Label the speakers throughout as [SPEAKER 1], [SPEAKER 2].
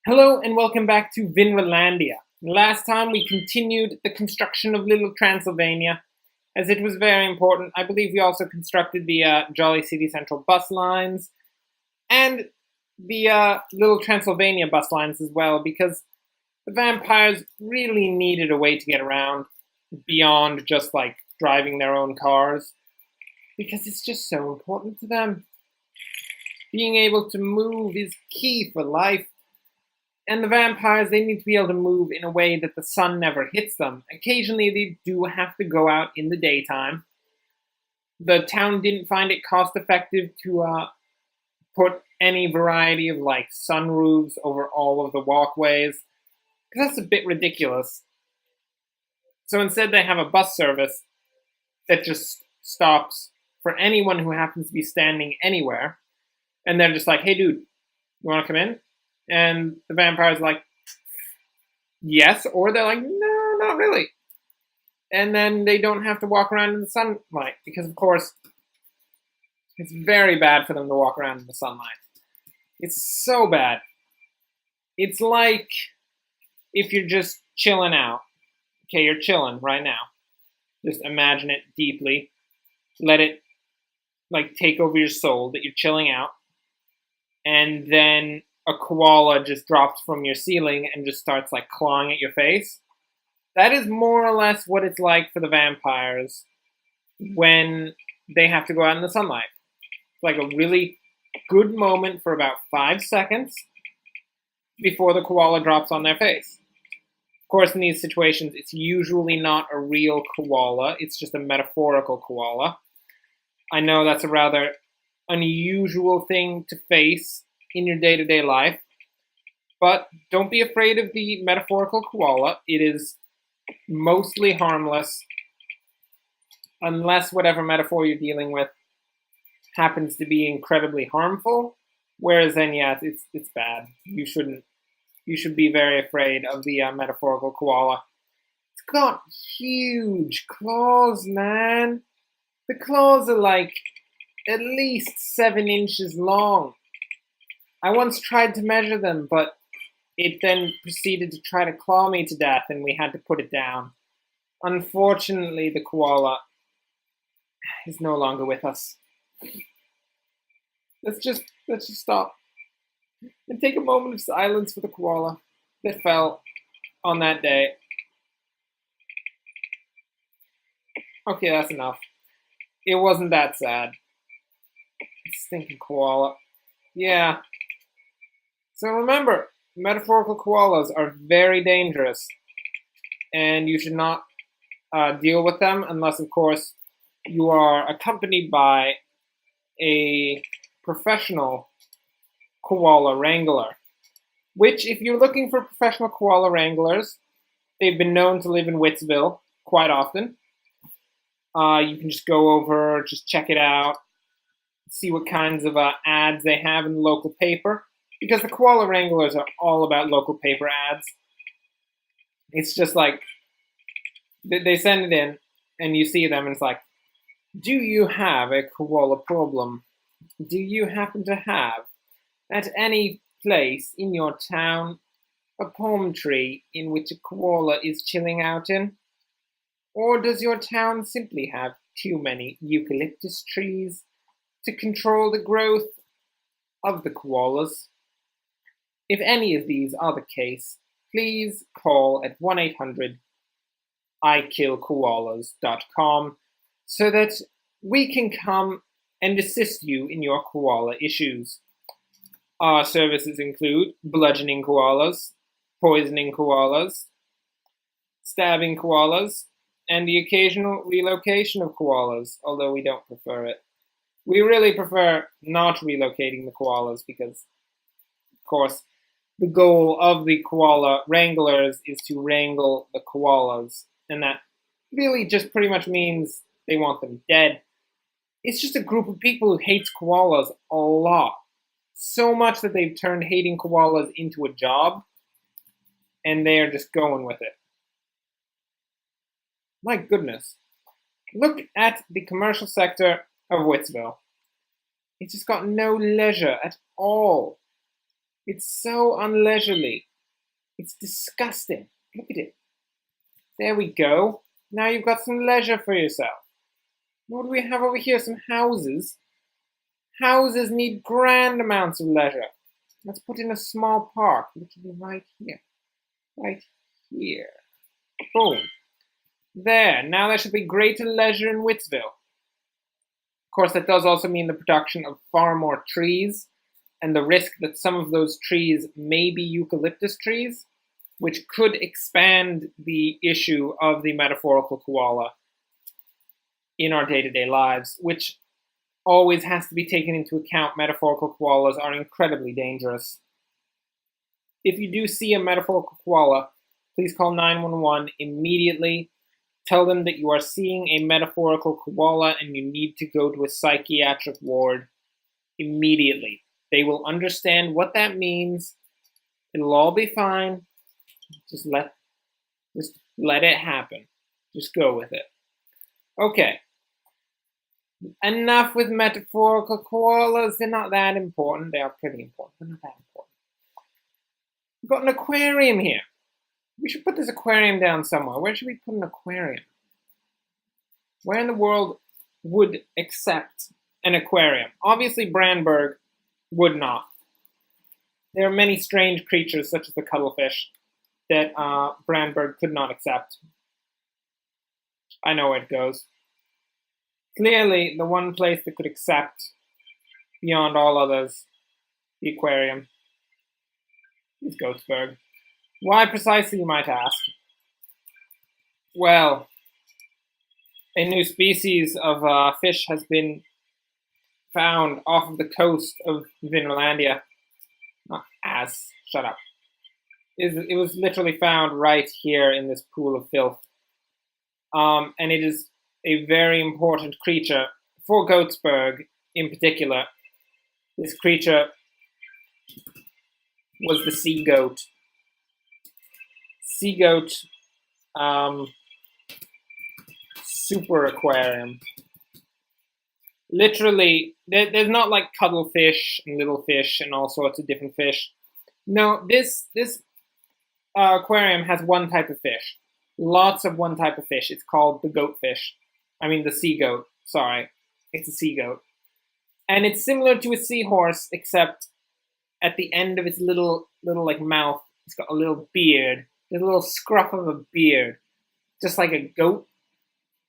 [SPEAKER 1] Hello and welcome back to Vinralandia. Last time we continued the construction of Little Transylvania, as it was very important. I believe we also constructed the Jolly City Central bus lines and the Little Transylvania bus lines as well, because the vampires really needed a way to get around beyond just like driving their own cars, because it's just so important to them. Being able to move is key for life. And the vampires, they need to be able to move in a way that the sun never hits them. Occasionally, they do have to go out in the daytime. The town didn't find it cost effective to put any variety of like sunroofs over all of the walkways, because that's a bit ridiculous. So instead, they have a bus service that just stops for anyone who happens to be standing anywhere. And they're just like, hey, dude, you want to come in? And the vampire's like, yes, or they're like, no, not really. And then they don't have to walk around in the sunlight, because of course, it's very bad for them to walk around in the sunlight. It's so bad. It's like if you're just chilling out. Okay, you're chilling right now. Just imagine it deeply. Let it like take over your soul that you're chilling out. And then a koala just drops from your ceiling and just starts like clawing at your face. That is more or less what it's like for the vampires when they have to go out in the sunlight. It's like a really good moment for about 5 seconds before the koala drops on their face. Of course, in these situations, it's usually not a real koala, it's just a metaphorical koala. I know that's a rather unusual thing to face in your day-to-day life, but don't be afraid of the metaphorical koala. It is mostly harmless, unless whatever metaphor you're dealing with happens to be incredibly harmful, whereas then, yeah, it's bad. You should be very afraid of the metaphorical koala. It's got huge claws, man. The claws are like at least 7 inches long. I once tried to measure them, but it then proceeded to try to claw me to death, and we had to put it down. Unfortunately, the koala is no longer with us. Let's just stop and take a moment of silence for the koala that fell on that day. Okay, that's enough. It wasn't that sad. Stinking koala. Yeah. So remember, metaphorical koalas are very dangerous, and you should not deal with them unless, of course, you are accompanied by a professional koala wrangler. Which, if you're looking for professional koala wranglers, they've been known to live in Wittsville quite often. You can just go over, just check it out, see what kinds of ads they have in the local paper. Because the koala wranglers are all about local paper ads. It's just like, they send it in, and you see them, and it's like, do you have a koala problem? Do you happen to have, at any place in your town, a palm tree in which a koala is chilling out in? Or does your town simply have too many eucalyptus trees to control the growth of the koalas? If any of these are the case, please call at 1-800-IKillKoalas.com so that we can come and assist you in your koala issues. Our services include bludgeoning koalas, poisoning koalas, stabbing koalas, and the occasional relocation of koalas, although we don't prefer it. We really prefer not relocating the koalas because, of course, the goal of the koala wranglers is to wrangle the koalas, and that really just pretty much means they want them dead. It's just a group of people who hates koalas a lot. So much that they've turned hating koalas into a job, and they are just going with it. My goodness. Look at the commercial sector of Wittsville. It's just got no leisure at all. It's so unleisurely. It's disgusting. Look at it. There we go. Now you've got some leisure for yourself. What do we have over here? Some houses. Houses need grand amounts of leisure. Let's put in a small park, literally right here. Right here. Boom. There. Now there should be greater leisure in Wittsville. Of course, that does also mean the production of far more trees, and the risk that some of those trees may be eucalyptus trees, which could expand the issue of the metaphorical koala in our day-to-day lives, which always has to be taken into account. Metaphorical koalas are incredibly dangerous. If you do see a metaphorical koala, please call 911 immediately. Tell them that you are seeing a metaphorical koala and you need to go to a psychiatric ward immediately. They will understand what that means. It'll all be fine. Just let it happen. Just go with it. Okay. Enough with metaphorical koalas. They're not that important. They are pretty important. They're not that important. We've got an aquarium here. We should put this aquarium down somewhere. Where should we put an aquarium? Where in the world would accept an aquarium? Obviously, Brandberg would not. There are many strange creatures, such as the cuttlefish, that Brandberg could not accept. I know where it goes. Clearly, the one place that could accept, beyond all others, the aquarium is Goatsburg. Why precisely, you might ask? Well, a new species of fish has been found off of the coast of Vinlandia. Shut up. It was literally found right here in this pool of filth. And it is a very important creature for Goatsburg in particular. This creature was the sea goat. Sea goat super aquarium. Literally, there's not like cuttlefish and little fish and all sorts of different fish. No, this aquarium has one type of fish. Lots of one type of fish. It's called the goatfish. I mean the sea goat. Sorry, it's a sea goat. And it's similar to a seahorse, except at the end of its little like mouth, it's got a little beard. There's a little scruff of a beard, just like a goat.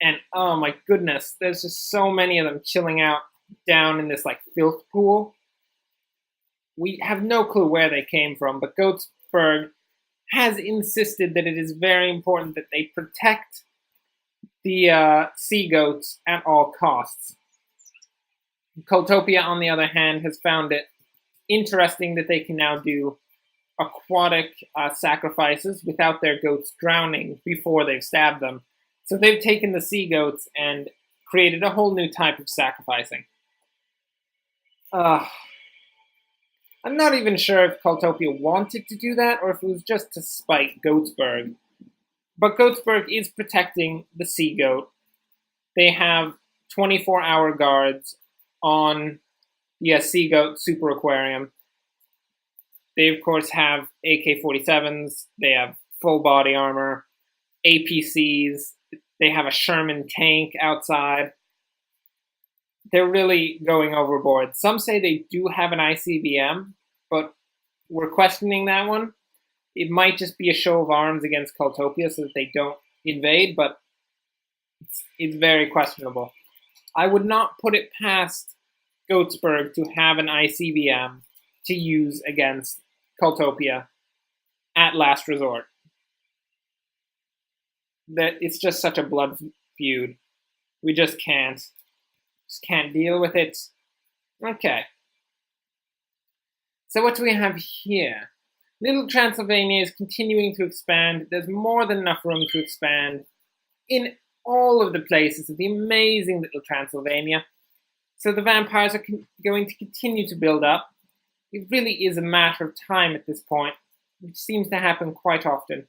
[SPEAKER 1] And oh my goodness, there's just so many of them chilling out down in this like filth pool. We have no clue where they came from, but Goatsburg has insisted that it is very important that they protect the sea goats at all costs. Cultopia, on the other hand, has found it interesting that they can now do aquatic sacrifices without their goats drowning before they've stabbed them. So they've taken the sea goats and created a whole new type of sacrificing. I'm not even sure if Cultopia wanted to do that or if it was just to spite Goatsburg. But Goatsburg is protecting the sea goat. They have 24-hour guards on the sea goat super aquarium. They, of course, have AK-47s. They have full body armor, APCs. They have a Sherman tank outside. They're really going overboard. Some say they do have an ICBM, but we're questioning that one. It might just be a show of arms against Cultopia so that they don't invade, but it's very questionable. I would not put it past Goatsburg to have an ICBM to use against Cultopia at last resort. That it's just such a blood feud. We just can't deal with it. Okay. So what do we have here? Little Transylvania is continuing to expand. There's more than enough room to expand in all of the places of the amazing Little Transylvania. So the vampires are going to continue to build up. It really is a matter of time at this point, which seems to happen quite often.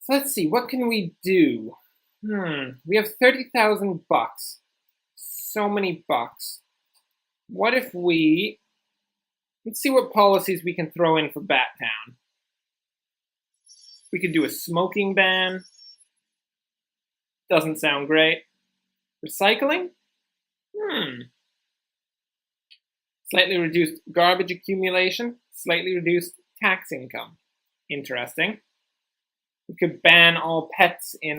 [SPEAKER 1] So let's see, what can we do? We have 30,000 bucks. So many bucks. What if we... Let's see what policies we can throw in for Bat Town. We could do a smoking ban. Doesn't sound great. Recycling? Slightly reduced garbage accumulation. Slightly reduced tax income. Interesting. We could ban all pets in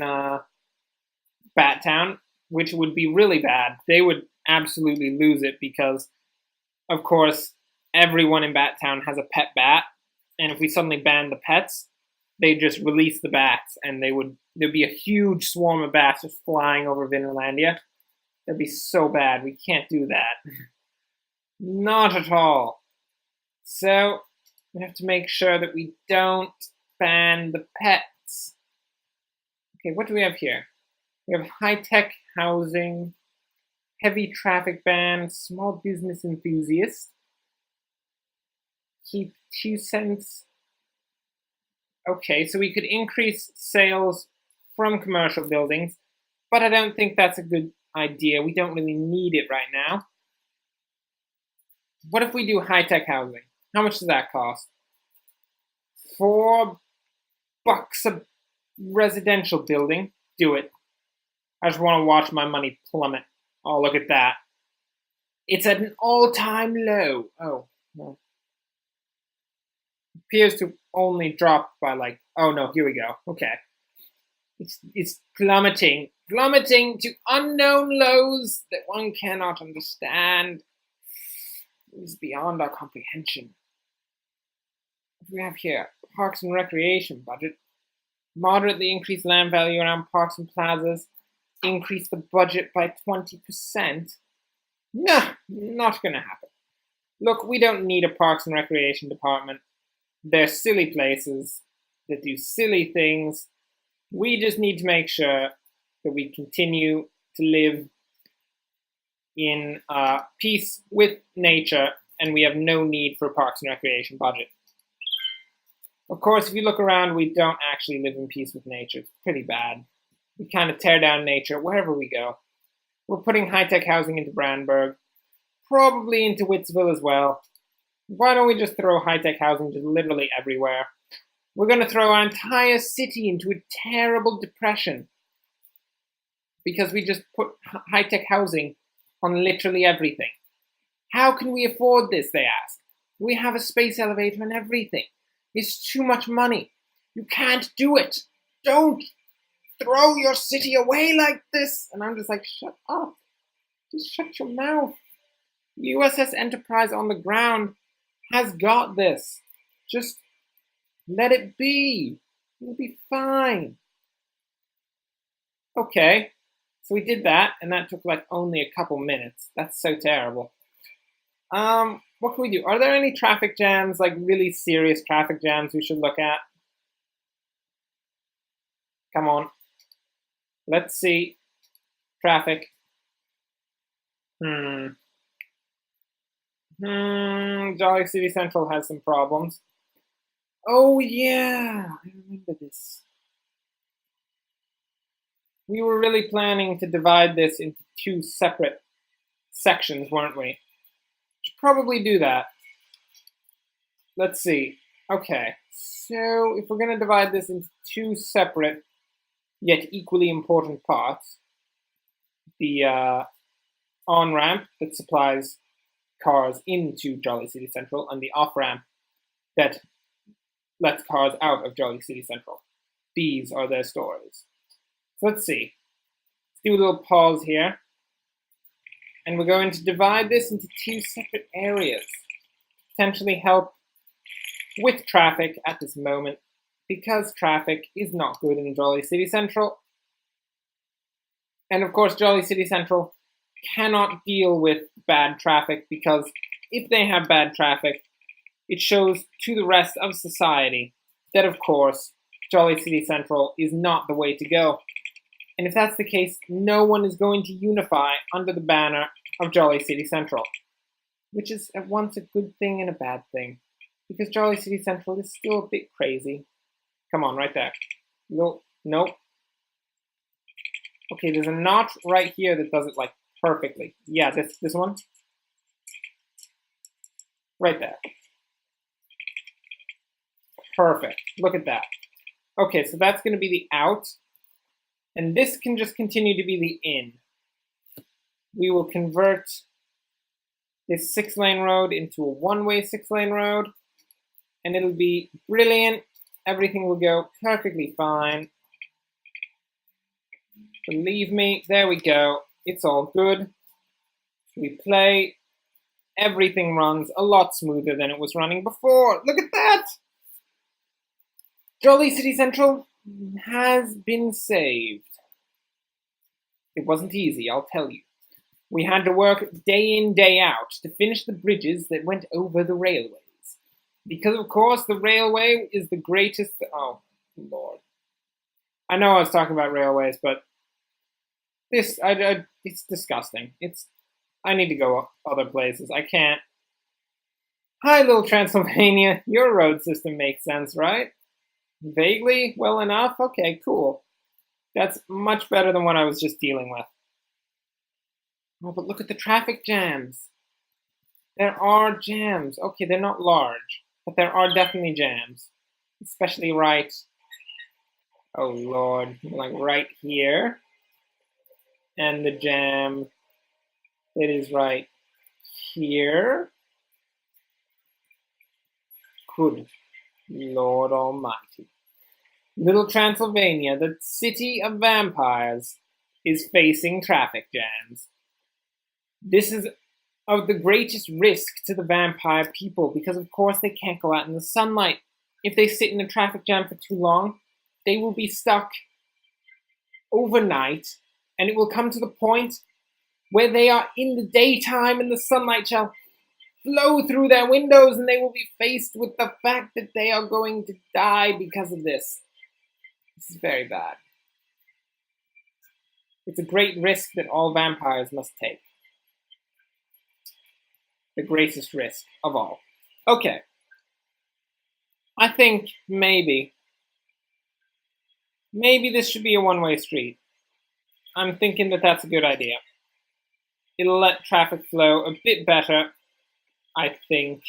[SPEAKER 1] Bat Town, which would be really bad. They would absolutely lose it because, of course, everyone in Bat Town has a pet bat, and if we suddenly ban the pets, they'd just release the bats, and there'd be a huge swarm of bats just flying over Vinlandia. That'd be so bad. We can't do that. Not at all. So we have to make sure that we don't ban the pets. Okay, what do we have here? We have high-tech housing, heavy traffic ban, small business enthusiast, keep 2 cents. Okay, so we could increase sales from commercial buildings, but I don't think that's a good idea. We don't really need it right now. What if we do high-tech housing? How much does that cost? $4 a residential building. Do it. I just want to watch my money plummet. Oh, look at that. It's at an all-time low. Oh, no. It appears to only drop by like, oh no, here we go. Okay. It's plummeting to unknown lows that one cannot understand. It is beyond our comprehension. What do we have here? Parks and recreation budget. Moderately increase land value around parks and plazas. Increase the budget by 20%. Nah, not gonna happen. Look, we don't need a parks and recreation department. They're silly places that do silly things. We just need to make sure that we continue to live in peace with nature, and we have no need for a parks and recreation budget. Of course, if you look around, we don't actually live in peace with nature. It's pretty bad. We kind of tear down nature wherever we go. We're putting high-tech housing into Brandberg, probably into Wittsville as well. Why don't we just throw high-tech housing just literally everywhere? We're going to throw our entire city into a terrible depression because we just put high-tech housing on literally everything. How can we afford this, they ask. We have a space elevator and everything. It's too much money. You can't do it. Don't throw your city away like this. And I'm just like, shut up. Just shut your mouth. USS Enterprise on the ground has got this. Just let it be. It'll be fine. Okay. So we did that, and that took like only a couple minutes. That's so terrible. What can we do? Are there any traffic jams, like really serious traffic jams we should look at? Come on. Let's see. Traffic. Jolly City Central has some problems. Oh yeah, I remember this. We were really planning to divide this into 2 separate sections, weren't we? Should probably do that. Let's see. Okay, so if we're going to divide this into 2 separate yet equally important parts, the on-ramp that supplies cars into Jolly City Central and the off-ramp that lets cars out of Jolly City Central. These are their stories. So let's see. Let's do a little pause here. And we're going to divide this into 2 separate areas. Potentially help with traffic at this moment, because traffic is not good in Jolly City Central. And of course, Jolly City Central cannot deal with bad traffic, because if they have bad traffic, it shows to the rest of society that, of course, Jolly City Central is not the way to go. And if that's the case, no one is going to unify under the banner of Jolly City Central, which is at once a good thing and a bad thing, because Jolly City Central is still a bit crazy. Come on, right there. No, nope. Okay, there's a notch right here that does it like perfectly. Yeah, this one. Right there. Perfect. Look at that. Okay, so that's going to be the out. And this can just continue to be the in. We will convert this 6-lane road into a one-way 6-lane road. And it'll be brilliant. Everything will go perfectly fine. Believe me, there we go. It's all good. We play. Everything runs a lot smoother than it was running before. Look at that! Jolly City Central has been saved. It wasn't easy, I'll tell you. We had to work day in, day out to finish the bridges that went over the railways. Because, of course, the railway is the greatest... Oh, Lord. I know I was talking about railways, but this, it's disgusting. I need to go other places. I can't. Hi, little Transylvania. Your road system makes sense, right? Vaguely? Well enough? Okay, cool. That's much better than what I was just dealing with. Oh, but look at the traffic jams. There are jams. Okay, they're not large, but there are definitely jams. Especially right... Oh, Lord. Like right here. And the jam that is right here. Good Lord Almighty. Little Transylvania, the city of vampires, is facing traffic jams. This is of the greatest risk to the vampire people because, of course, they can't go out in the sunlight. If they sit in a traffic jam for too long, they will be stuck overnight, and it will come to the point where they are in the daytime and the sunlight shall flow through their windows and they will be faced with the fact that they are going to die because of this. This is very bad. It's a great risk that all vampires must take. The greatest risk of all. Okay. I think maybe this should be a one-way street. I'm thinking that that's a good idea. It'll let traffic flow a bit better, I think.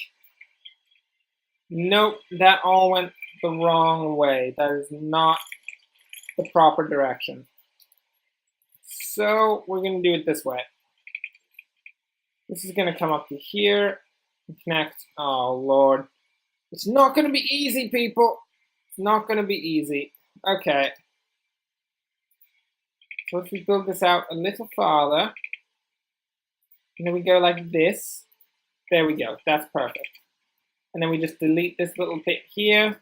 [SPEAKER 1] Nope, that all went the wrong way. That is not the proper direction. So we're going to do it this way. This is going to come up to here and connect. Oh, Lord. It's not going to be easy, people. It's not going to be easy. Okay. So if we build this out a little farther, and then we go like this. There we go. That's perfect. And then we just delete this little bit here.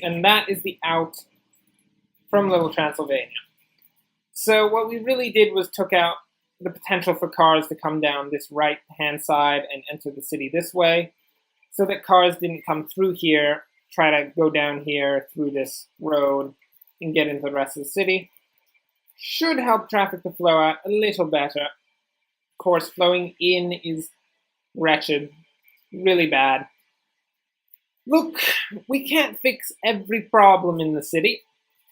[SPEAKER 1] And that is the out from Little Transylvania. So what we really did was took out the potential for cars to come down this right-hand side and enter the city this way, so that cars didn't come through here, try to go down here through this road and get into the rest of the city. Should help traffic to flow out a little better. Of course, flowing in is wretched, really bad. Look, we can't fix every problem in the city.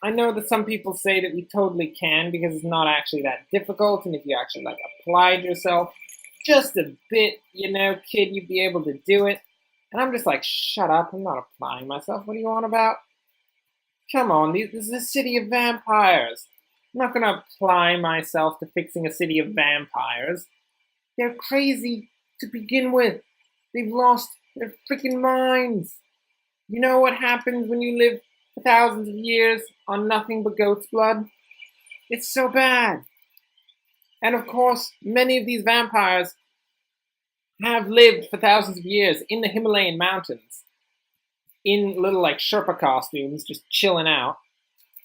[SPEAKER 1] I know that some people say that we totally can because it's not actually that difficult, and if you actually applied yourself just a bit, kid, you'd be able to do it. And I'm just like, shut up, I'm not applying myself. What are you on about? Come on, this is a city of vampires. I'm not going to apply myself to fixing a city of vampires. They're crazy to begin with. They've lost their freaking minds. You know what happens when you live for thousands of years on nothing but goat's blood? It's so bad. And of course, many of these vampires have lived for thousands of years in the Himalayan mountains, in little Sherpa costumes, just chilling out,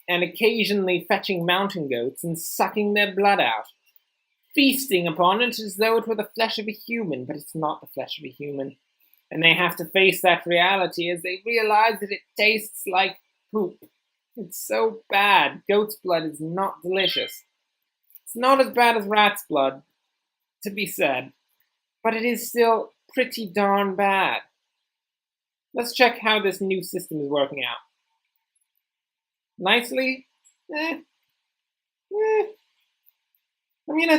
[SPEAKER 1] and occasionally fetching mountain goats and sucking their blood out, feasting upon it as though it were the flesh of a human, but it's not the flesh of a human. And they have to face that reality as they realize that it tastes like poop. It's so bad. Goat's blood is not delicious. It's not as bad as rat's blood, to be said, but it is still pretty darn bad. Let's check how this new system is working out. Nicely? I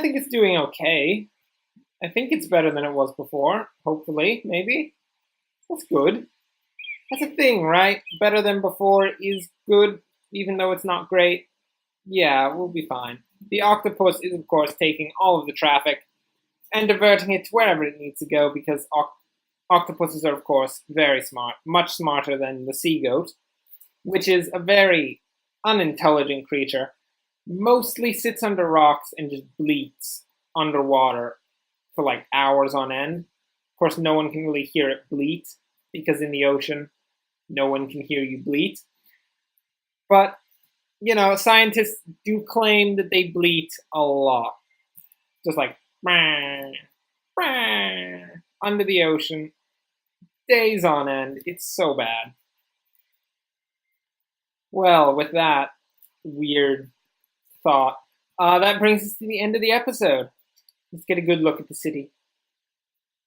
[SPEAKER 1] think it's doing okay. I think it's better than it was before, hopefully, maybe. That's good. That's a thing, right? Better than before is good, even though it's not great. Yeah, we'll be fine. The octopus is, of course, taking all of the traffic and diverting it to wherever it needs to go because octopuses are, of course, very smart, much smarter than the sea goat, which is a very unintelligent creature. Mostly sits under rocks and just bleats underwater for like hours on end. Of course, no one can really hear it bleat because in the ocean, no one can hear you bleat. But, scientists do claim that they bleat a lot. Just like, under the ocean, days on end. It's so bad. Well, with that weird thought, that brings us to the end of the episode. Let's get a good look at the city.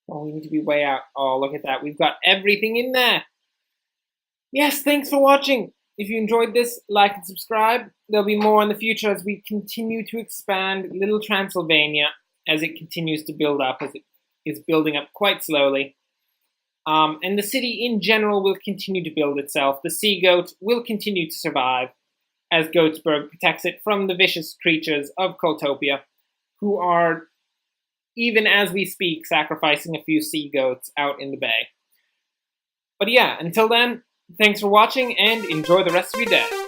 [SPEAKER 1] Oh, we need to be way out. Oh, look at that. We've got everything in there. Yes, thanks for watching. If you enjoyed this, like and subscribe. There'll be more in the future as we continue to expand Little Transylvania as it continues to build up, as it is building up quite slowly. And the city in general will continue to build itself. The sea goat will continue to survive as Goatsburg protects it from the vicious creatures of Cultopia, who are, even as we speak, sacrificing a few sea goats out in the bay. But yeah, until then, thanks for watching and enjoy the rest of your day.